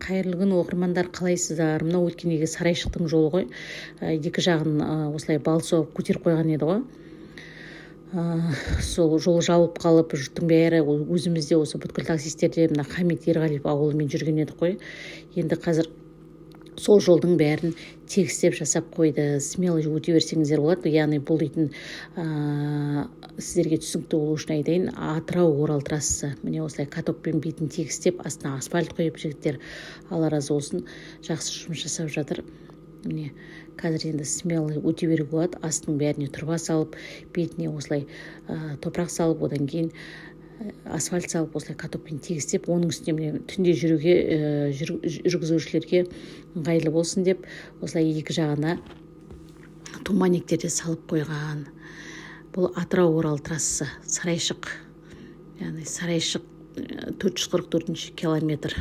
Қайырлы күн оқырмандар, қалайсыздар? Мынау өткенге сарайшықтың жолы ғой. Екі жағын осылай бал соғып көтеріп қойған еді ғой. Сол жол жауып қалып, жұрттың бәрі өзімізде осы бүткіл таксистерде мына Хамит Ерғалиев ауылымен жүрген едік қой. Енді қазір сол жолдың бәрін тегістеп жасап қойды. Смело өте берсеңіздер болады. Яғни бұл дейтін сіздерге түсінікті болу үшін айтайын, Атырау-Орал трассасы. Міне осылай катокпен бетін тегістеп, астына асфальт қойып жігіттер, Алла разы болсын, жақсы жұмыс жасап жатыр. Міне қазір енді смело өте беруге болады. Астының бәріне тұрба салып, бетіне осылай топырақ салып, одан кейін асфальт салып, осылай катокпен тегістеп, оның үстіне түнде жүруге жүргізушілерге ыңғайлы болсын деп, осылай екі жағына туманектерде салып қойған. Бұл Атырау-Орал трассасы, Сарайшық. Яғни Сарайшық 444 километр.